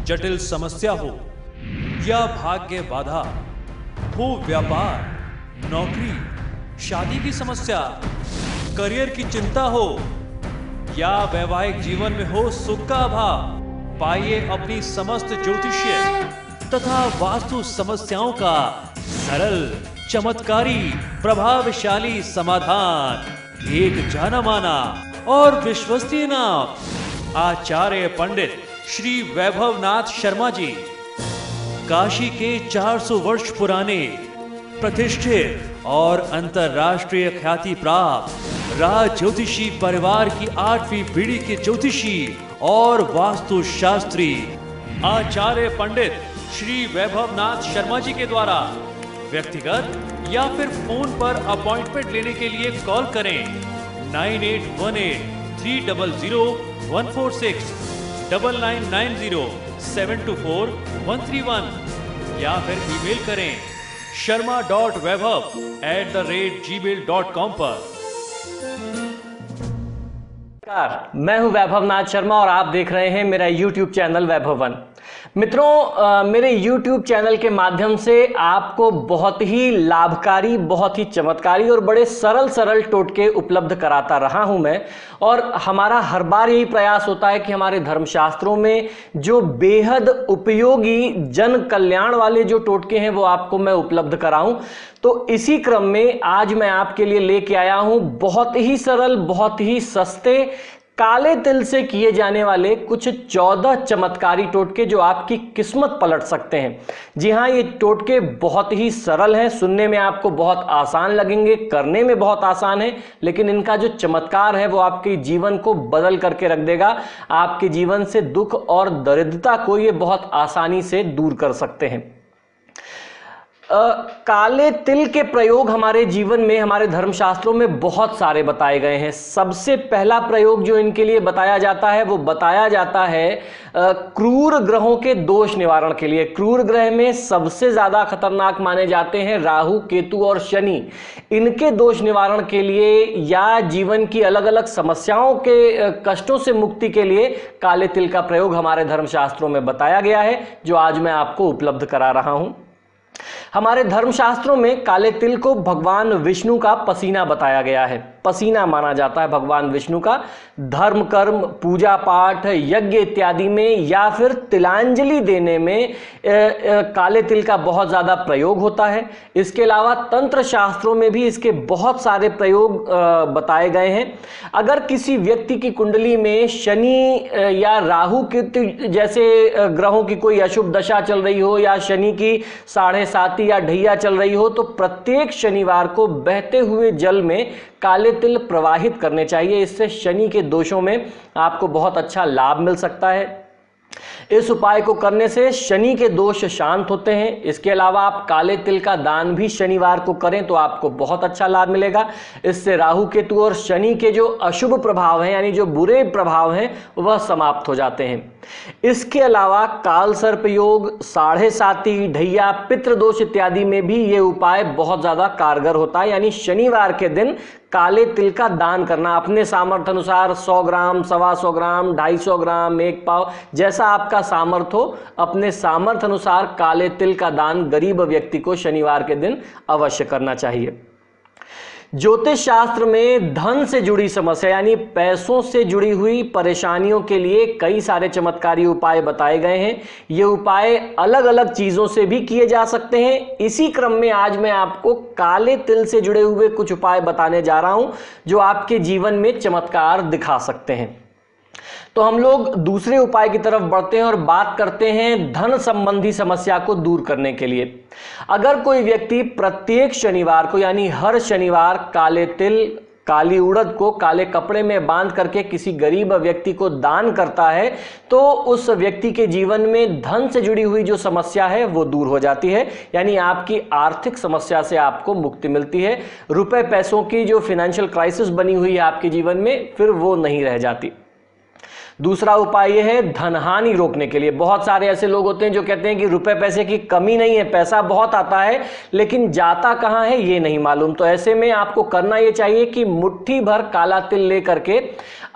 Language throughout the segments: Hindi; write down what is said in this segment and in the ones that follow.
जटिल समस्या हो या भाग्य बाधा हो, व्यापार, नौकरी, शादी की समस्या, करियर की चिंता हो या वैवाहिक जीवन में हो सुख का अभाव, पाइए अपनी समस्त ज्योतिषीय तथा वास्तु समस्याओं का सरल, चमत्कारी, प्रभावशाली समाधान। एक जाना माना और विश्वसनीय नाम, आचार्य पंडित श्री वैभवनाथ शर्मा जी, काशी के 400 वर्ष पुराने प्रतिष्ठित और अंतरराष्ट्रीय ख्याति प्राप्त राज ज्योतिषी परिवार की 8वीं पीढ़ी के ज्योतिषी और वास्तु शास्त्री आचार्य पंडित श्री वैभवनाथ शर्मा जी के द्वारा व्यक्तिगत या फिर फोन पर अपॉइंटमेंट लेने के लिए कॉल करें 9818300146, 9990724131 या फिर ईमेल करें sharma.vaibhav@gmail.com पर। मैं हूं वैभवनाथ शर्मा और आप देख रहे हैं मेरा YouTube चैनल वैभवन। मित्रों, मेरे YouTube चैनल के माध्यम से आपको बहुत ही लाभकारी, बहुत ही चमत्कारी और बड़े सरल टोटके उपलब्ध कराता रहा हूं मैं। और हमारा हर बार यही प्रयास होता है कि हमारे धर्मशास्त्रों में जो बेहद उपयोगी जन कल्याण वाले जो टोटके हैं वो आपको मैं उपलब्ध कराऊं। तो इसी क्रम में आज मैं आपके लिए लेके आया हूं बहुत ही सरल, बहुत ही सस्ते, काले तिल से किए जाने वाले कुछ 14 चमत्कारी टोटके जो आपकी किस्मत पलट सकते हैं। जी हां, ये टोटके बहुत ही सरल हैं, सुनने में आपको बहुत आसान लगेंगे, करने में बहुत आसान है, लेकिन इनका जो चमत्कार है वो आपके जीवन को बदल करके रख देगा। आपके जीवन से दुख और दरिद्रता को ये बहुत आसानी से दूर कर सकते हैं। काले तिल के प्रयोग हमारे जीवन में, हमारे धर्मशास्त्रों में बहुत सारे बताए गए हैं। सबसे पहला प्रयोग जो इनके लिए बताया जाता है वो बताया जाता है क्रूर ग्रहों के दोष निवारण के लिए। क्रूर ग्रह में सबसे ज्यादा खतरनाक माने जाते हैं राहु, केतु और शनि। इनके दोष निवारण के लिए या जीवन की अलग अलग समस्याओं के कष्टों से मुक्ति के लिए काले तिल का प्रयोग हमारे धर्मशास्त्रों में बताया गया है, जो आज मैं आपको उपलब्ध करा रहा हूं। हमारे धर्मशास्त्रों में काले तिल को भगवान विष्णु का पसीना बताया गया है। पसीना माना जाता है भगवान विष्णु का। धर्म, कर्म, पूजा पाठ, यज्ञ इत्यादि में या फिर तिलांजलि देने में काले तिल का बहुत ज्यादा प्रयोग होता है। इसके अलावा तंत्र शास्त्रों में भी इसके बहुत सारे प्रयोग बताए गए हैं। अगर किसी व्यक्ति की कुंडली में शनि या राहु के जैसे ग्रहों की कोई अशुभ दशा चल रही हो या शनि की 7.5 या ढैया चल रही हो, तो प्रत्येक शनिवार को बहते हुए जल में काले तिल प्रवाहित करने चाहिए। इससे शनि के दोषों में आपको बहुत अच्छा लाभ मिल सकता है। इस उपाय को करने से शनि के दोष शांत होते हैं। इसके अलावा आप काले तिल का दान भी शनिवार को करें तो आपको बहुत अच्छा लाभ मिलेगा। इससे राहु, केतु और शनि के जो अशुभ प्रभाव हैं, यानी जो बुरे प्रभाव हैं, वह समाप्त हो जाते हैं। इसके अलावा काल सर्प योग, 7.5 ढैया, पितृदोष इत्यादि में भी ये उपाय बहुत ज्यादा कारगर होता है। यानी शनिवार के दिन काले तिल का दान करना अपने सामर्थ्य अनुसार 100 ग्राम, 125 ग्राम, 250 ग्राम, 1 पाव, जैसा आपका सामर्थ्य हो, अपने सामर्थ्य अनुसार काले तिल का दान गरीब व्यक्ति को शनिवार के दिन अवश्य करना चाहिए। ज्योतिष शास्त्र में धन से जुड़ी समस्या यानी पैसों से जुड़ी हुई परेशानियों के लिए कई सारे चमत्कारी उपाय बताए गए हैं। ये उपाय अलग अलग चीजों से भी किए जा सकते हैं। इसी क्रम में आज मैं आपको काले तिल से जुड़े हुए कुछ उपाय बताने जा रहा हूं जो आपके जीवन में चमत्कार दिखा सकते हैं। तो हम लोग दूसरे उपाय की तरफ बढ़ते हैं और बात करते हैं धन संबंधी समस्या को दूर करने के लिए। अगर कोई व्यक्ति प्रत्येक शनिवार को यानी हर शनिवार काले तिल, काली उड़द को काले कपड़े में बांध करके किसी गरीब व्यक्ति को दान करता है तो उस व्यक्ति के जीवन में धन से जुड़ी हुई जो समस्या है वो दूर हो जाती है। यानी आपकी आर्थिक समस्या से आपको मुक्ति मिलती है। रुपए पैसों की जो फाइनेंशियल क्राइसिस बनी हुई है आपके जीवन में, फिर वो नहीं रह जाती। दूसरा उपाय यह है धन हानि रोकने के लिए। बहुत सारे ऐसे लोग होते हैं जो कहते हैं कि रुपए पैसे की कमी नहीं है, पैसा बहुत आता है लेकिन जाता कहां है ये नहीं मालूम। तो ऐसे में आपको करना यह चाहिए कि मुट्ठी भर काला तिल लेकर के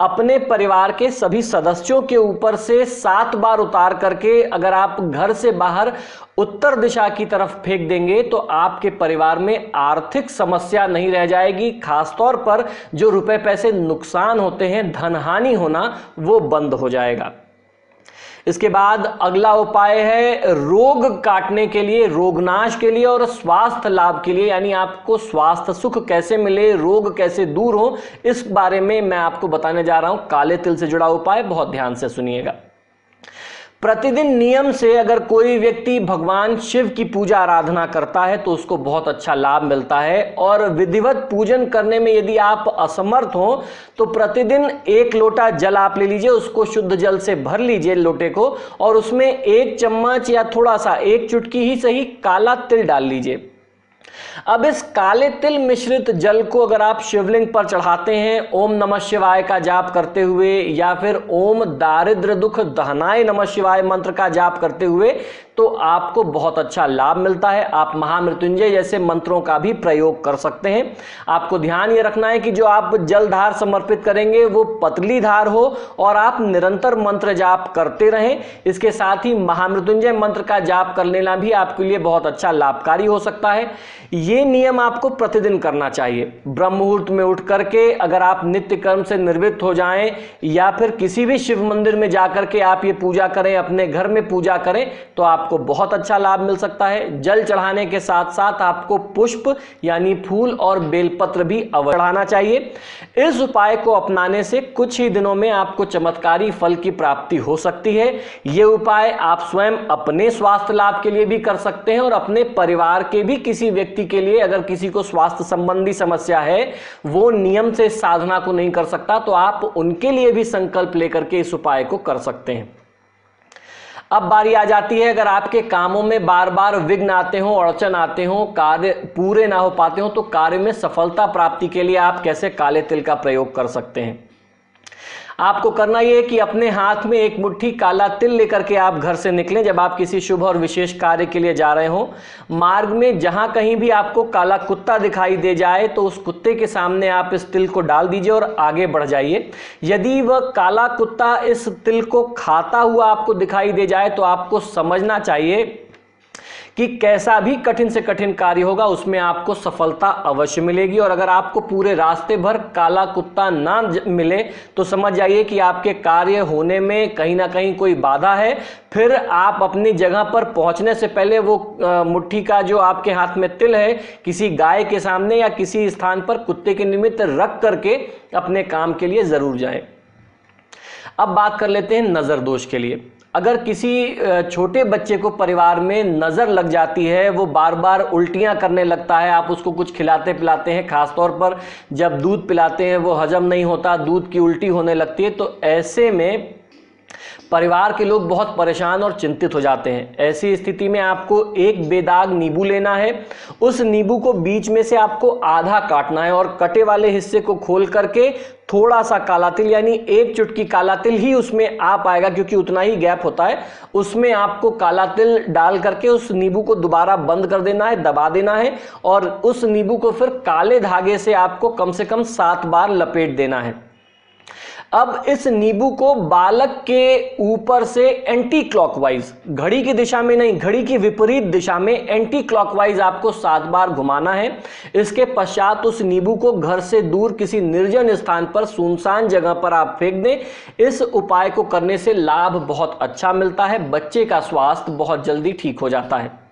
अपने परिवार के सभी सदस्यों के ऊपर से 7 बार उतार करके अगर आप घर से बाहर उत्तर दिशा की तरफ फेंक देंगे तो आपके परिवार में आर्थिक समस्या नहीं रह जाएगी। खासतौर पर जो रुपए पैसे नुकसान होते हैं, धन हानि होना, वो बंद हो जाएगा। इसके बाद अगला उपाय है रोग काटने के लिए, रोगनाश के लिए और स्वास्थ्य लाभ के लिए, यानी आपको स्वास्थ्य सुख कैसे मिले, रोग कैसे दूर हो, इस बारे में मैं आपको बताने जा रहा हूं। काले तिल से जुड़ा उपाय बहुत ध्यान से सुनिएगा। प्रतिदिन नियम से अगर कोई व्यक्ति भगवान शिव की पूजा आराधना करता है तो उसको बहुत अच्छा लाभ मिलता है। और विधिवत पूजन करने में यदि आप असमर्थ हो तो प्रतिदिन 1 लोटा जल आप ले लीजिए, उसको शुद्ध जल से भर लीजिए लोटे को, और उसमें 1 चम्मच या थोड़ा सा 1 चुटकी ही सही काला तिल डाल लीजिए। अब इस काले तिल मिश्रित जल को अगर आप शिवलिंग पर चढ़ाते हैं ओम नमः शिवाय का जाप करते हुए या फिर ओम दारिद्र दुख दहनाय नमः शिवाय मंत्र का जाप करते हुए, तो आपको बहुत अच्छा लाभ मिलता है। आप महामृत्युंजय जैसे मंत्रों का भी प्रयोग कर सकते हैं। आपको ध्यान ये रखना है कि जो आप जलधार समर्पित करेंगे वो पतली धार हो और आप निरंतर मंत्र जाप करते रहें। इसके साथ ही महामृत्युंजय मंत्र का जाप कर लेना भी आपके लिए बहुत अच्छा लाभकारी हो सकता है। ये नियम आपको प्रतिदिन करना चाहिए। ब्रह्म मुहूर्त में उठ करके अगर आप नित्य कर्म से निर्वृत्त हो जाएं या फिर किसी भी शिव मंदिर में जाकर के आप ये पूजा करें, अपने घर में पूजा करें, तो आपको बहुत अच्छा लाभ मिल सकता है। जल चढ़ाने के साथ साथ आपको पुष्प यानी फूल और बेलपत्र भी अवश्य चढ़ाना चाहिए। इस उपाय को अपनाने से कुछ ही दिनों में आपको चमत्कारी फल की प्राप्ति हो सकती है। यह उपाय आप स्वयं अपने स्वास्थ्य लाभ के लिए भी कर सकते हैं और अपने परिवार के भी किसी व्यक्ति के लिए, अगर किसी को स्वास्थ्य संबंधी समस्या है, वो नियम से साधना को नहीं कर सकता, तो आप उनके लिए भी संकल्प लेकर के इस उपाय को कर सकते हैं। अब बारी आ जाती है, अगर आपके कामों में बार बार विघ्न आते हो, अड़चन आते हो, कार्य पूरे ना हो पाते हो, तो कार्य में सफलता प्राप्ति के लिए आप कैसे काले तिल का प्रयोग कर सकते हैं। आपको करना यह है कि अपने हाथ में 1 मुट्ठी काला तिल लेकर के आप घर से निकलें। जब आप किसी शुभ और विशेष कार्य के लिए जा रहे हो, मार्ग में जहां कहीं भी आपको काला कुत्ता दिखाई दे जाए तो उस कुत्ते के सामने आप इस तिल को डाल दीजिए और आगे बढ़ जाइए। यदि वह काला कुत्ता इस तिल को खाता हुआ आपको दिखाई दे जाए तो आपको समझना चाहिए कि कैसा भी कठिन से कठिन कार्य होगा उसमें आपको सफलता अवश्य मिलेगी। और अगर आपको पूरे रास्ते भर काला कुत्ता ना मिले तो समझ जाइए कि आपके कार्य होने में कहीं ना कहीं कोई बाधा है। फिर आप अपनी जगह पर पहुंचने से पहले वो मुट्ठी का जो आपके हाथ में तिल है किसी गाय के सामने या किसी स्थान पर कुत्ते के निमित्त रख करके अपने काम के लिए जरूर जाएं। अब बात कर लेते हैं नजर दोष के लिए। अगर किसी छोटे बच्चे को परिवार में नजर लग जाती है, वो बार बार उल्टियां करने लगता है, आप उसको कुछ खिलाते पिलाते हैं, खासतौर पर जब दूध पिलाते हैं वो हजम नहीं होता, दूध की उल्टी होने लगती है, तो ऐसे में परिवार के लोग बहुत परेशान और चिंतित हो जाते हैं। ऐसी स्थिति में आपको 1 बेदाग नींबू लेना है। उस नींबू को बीच में से आपको आधा काटना है और कटे वाले हिस्से को खोल करके थोड़ा सा काला तिल यानी 1 चुटकी काला तिल ही उसमें आ पाएगा क्योंकि उतना ही गैप होता है, उसमें आपको काला तिल डाल करके उस नींबू को दोबारा बंद कर देना है, दबा देना है और उस नींबू को फिर काले धागे से आपको कम से कम 7 बार लपेट देना है। अब इस नींबू को बालक के ऊपर से एंटी क्लॉकवाइज, घड़ी की दिशा में नहीं, घड़ी की विपरीत दिशा में एंटी क्लॉकवाइज आपको 7 बार घुमाना है। इसके पश्चात उस नींबू को घर से दूर किसी निर्जन स्थान पर, सुनसान जगह पर आप फेंक दें। इस उपाय को करने से लाभ बहुत अच्छा मिलता है, बच्चे का स्वास्थ्य बहुत जल्दी ठीक हो जाता है।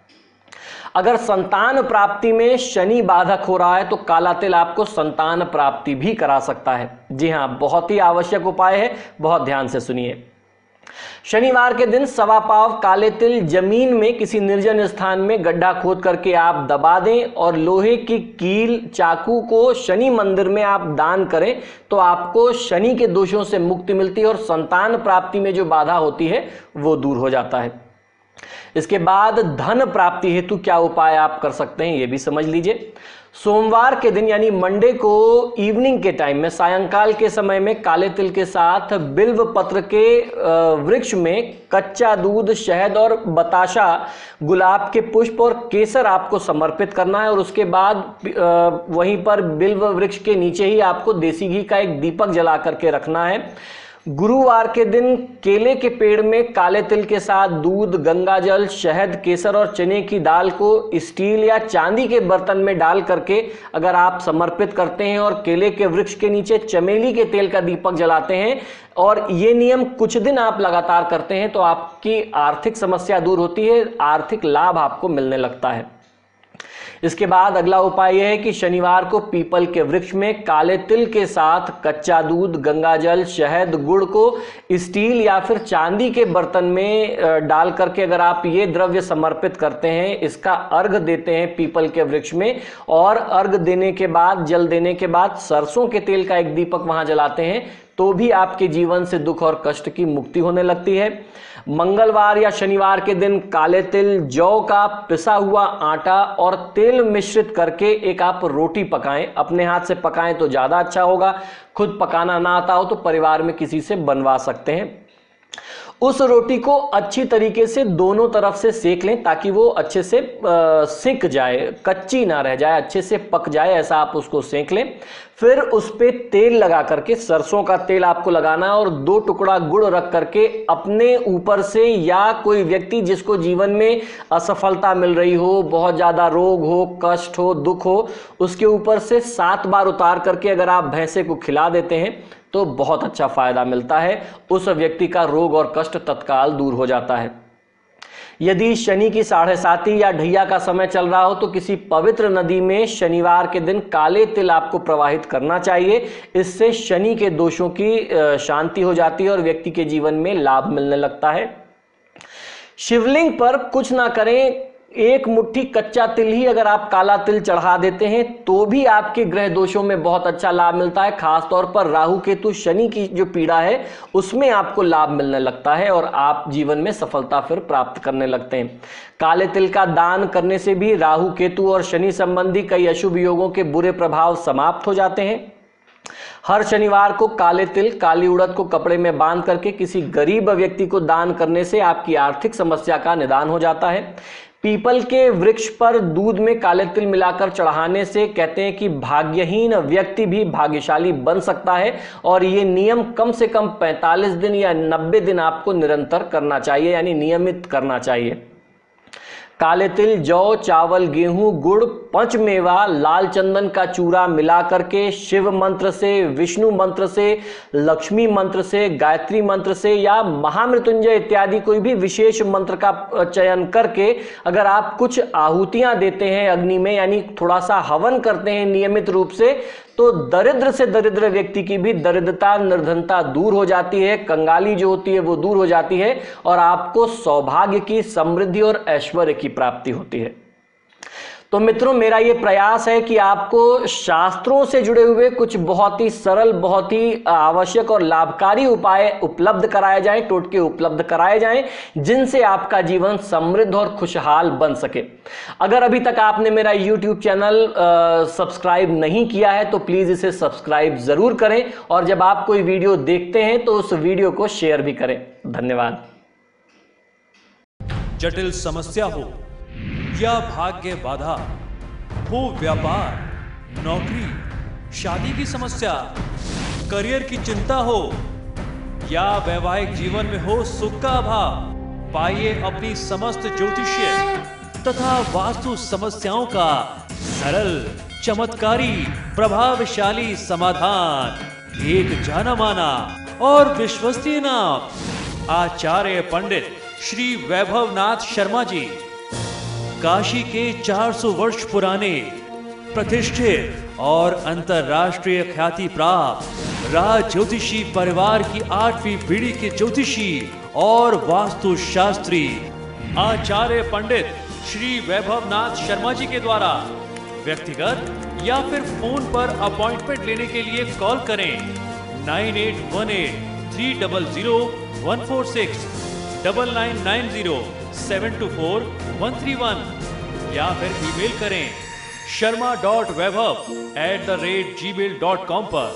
अगर संतान प्राप्ति में शनि बाधक हो रहा है तो काला तिल आपको संतान प्राप्ति भी करा सकता है। जी हां, बहुत ही आवश्यक उपाय है, बहुत ध्यान से सुनिए। शनिवार के दिन 1.25 पाव काले तिल जमीन में किसी निर्जन स्थान में गड्ढा खोद करके आप दबा दें और लोहे की कील चाकू को शनि मंदिर में आप दान करें तो आपको शनि के दोषों से मुक्ति मिलती है और संतान प्राप्ति में जो बाधा होती है वो दूर हो जाता है। इसके बाद धन प्राप्ति हेतु क्या उपाय आप कर सकते हैं ये भी समझ लीजिए। सोमवार के दिन यानी मंडे को इवनिंग के टाइम में, सायंकाल के समय में काले तिल के साथ बिल्व पत्र के वृक्ष में कच्चा दूध, शहद और बताशा, गुलाब के पुष्प और केसर आपको समर्पित करना है। और उसके बाद वहीं पर बिल्व वृक्ष के नीचे ही आपको देसी घी का एक दीपक जला करके रखना है। गुरुवार के दिन केले के पेड़ में काले तिल के साथ दूध, गंगाजल, शहद, केसर और चने की दाल को स्टील या चांदी के बर्तन में डाल करके अगर आप समर्पित करते हैं और केले के वृक्ष के नीचे चमेली के तेल का दीपक जलाते हैं और ये नियम कुछ दिन आप लगातार करते हैं तो आपकी आर्थिक समस्या दूर होती है, आर्थिक लाभ आपको मिलने लगता है। इसके बाद अगला उपाय यह है कि शनिवार को पीपल के वृक्ष में काले तिल के साथ कच्चा दूध, गंगाजल, शहद, गुड़ को स्टील या फिर चांदी के बर्तन में डाल करके अगर आप ये द्रव्य समर्पित करते हैं, इसका अर्घ देते हैं पीपल के वृक्ष में और अर्घ देने के बाद, जल देने के बाद सरसों के तेल का एक दीपक वहां जलाते हैं तो भी आपके जीवन से दुख और कष्ट की मुक्ति होने लगती है। मंगलवार या शनिवार के दिन काले तिल, जौ का पिसा हुआ आटा और तेल मिश्रित करके एक आप रोटी पकाएं। अपने हाथ से पकाएं तो ज्यादा अच्छा होगा, खुद पकाना ना आता हो तो परिवार में किसी से बनवा सकते हैं। उस रोटी को अच्छी तरीके से दोनों तरफ से सेक लें ताकि वो अच्छे से सिक जाए, कच्ची ना रह जाए, अच्छे से पक जाए, ऐसा आप उसको सेक लें। फिर उस पे तेल लगा करके, सरसों का तेल आपको लगाना है और 2 टुकड़ा गुड़ रख करके अपने ऊपर से या कोई व्यक्ति जिसको जीवन में असफलता मिल रही हो, बहुत ज्यादा रोग हो, कष्ट हो, दुख हो, उसके ऊपर से 7 बार उतार करके अगर आप भैंसे को खिला देते हैं तो बहुत अच्छा फायदा मिलता है, उस व्यक्ति का रोग और कष्ट तत्काल दूर हो जाता है। यदि शनि की 7.5 या ढैया का समय चल रहा हो तो किसी पवित्र नदी में शनिवार के दिन काले तिल आपको प्रवाहित करना चाहिए। इससे शनि के दोषों की शांति हो जाती है और व्यक्ति के जीवन में लाभ मिलने लगता है। शिवलिंग पर कुछ ना करें, 1 मुट्ठी कच्चा तिल ही अगर आप काला तिल चढ़ा देते हैं तो भी आपके ग्रह दोषों में बहुत अच्छा लाभ मिलता है। खासतौर पर राहु केतु शनि की जो पीड़ा है उसमें आपको लाभ मिलने लगता है और आप जीवन में सफलता फिर प्राप्त करने लगते हैं। काले तिल का दान करने से भी राहु केतु और शनि संबंधी कई अशुभ योगों के बुरे प्रभाव समाप्त हो जाते हैं। हर शनिवार को काले तिल, काली उड़द को कपड़े में बांध करके किसी गरीब व्यक्ति को दान करने से आपकी आर्थिक समस्या का निदान हो जाता है। पीपल के वृक्ष पर दूध में काले तिल मिलाकर चढ़ाने से कहते हैं कि भाग्यहीन व्यक्ति भी भाग्यशाली बन सकता है और ये नियम कम से कम 45 दिन या 90 दिन आपको निरंतर करना चाहिए, यानी नियमित करना चाहिए। काले तिल, जौ, चावल, गेहूं, गुड़, पंचमेवा, लाल चंदन का चूरा मिला करके शिव मंत्र से, विष्णु मंत्र से, लक्ष्मी मंत्र से, गायत्री मंत्र से या महामृत्युंजय इत्यादि कोई भी विशेष मंत्र का चयन करके अगर आप कुछ आहुतियां देते हैं अग्नि में, यानी थोड़ा सा हवन करते हैं नियमित रूप से, तो दरिद्र से दरिद्र व्यक्ति की भी दरिद्रता, निर्धनता दूर हो जाती है, कंगाली जो होती है वो दूर हो जाती है और आपको सौभाग्य की, समृद्धि और ऐश्वर्य की प्राप्ति होती है। तो मित्रों, मेरा ये प्रयास है कि आपको शास्त्रों से जुड़े हुए कुछ बहुत ही सरल, बहुत ही आवश्यक और लाभकारी उपाय उपलब्ध कराए जाएं, टोटके उपलब्ध कराए जाएं, जिनसे आपका जीवन समृद्ध और खुशहाल बन सके। अगर अभी तक आपने मेरा YouTube चैनल सब्सक्राइब नहीं किया है तो प्लीज इसे सब्सक्राइब जरूर करें और जब आप कोई वीडियो देखते हैं तो उस वीडियो को शेयर भी करें। धन्यवाद। जटिल समस्या हो या भाग्य बाधा हो, व्यापार, नौकरी, शादी की समस्या, करियर की चिंता हो या वैवाहिक जीवन में हो सुख का अभाव, पाइए अपनी समस्त ज्योतिषीय तथा वास्तु समस्याओं का सरल, चमत्कारी, प्रभावशाली समाधान। एक जाना माना और विश्वसनीय नाम, आचार्य पंडित श्री वैभवनाथ शर्मा जी, काशी के 400 वर्ष पुराने प्रतिष्ठित और अंतरराष्ट्रीय ख्याति प्राप्त राज ज्योतिषी परिवार की 8वीं पीढ़ी के ज्योतिषी और वास्तुशास्त्री आचार्य पंडित श्री वैभवनाथ शर्मा जी के द्वारा व्यक्तिगत या फिर फोन पर अपॉइंटमेंट लेने के लिए कॉल करें 9818 300 146 9990 724131 या फिर ईमेल करें sharma.vaibhav@gmail.com पर।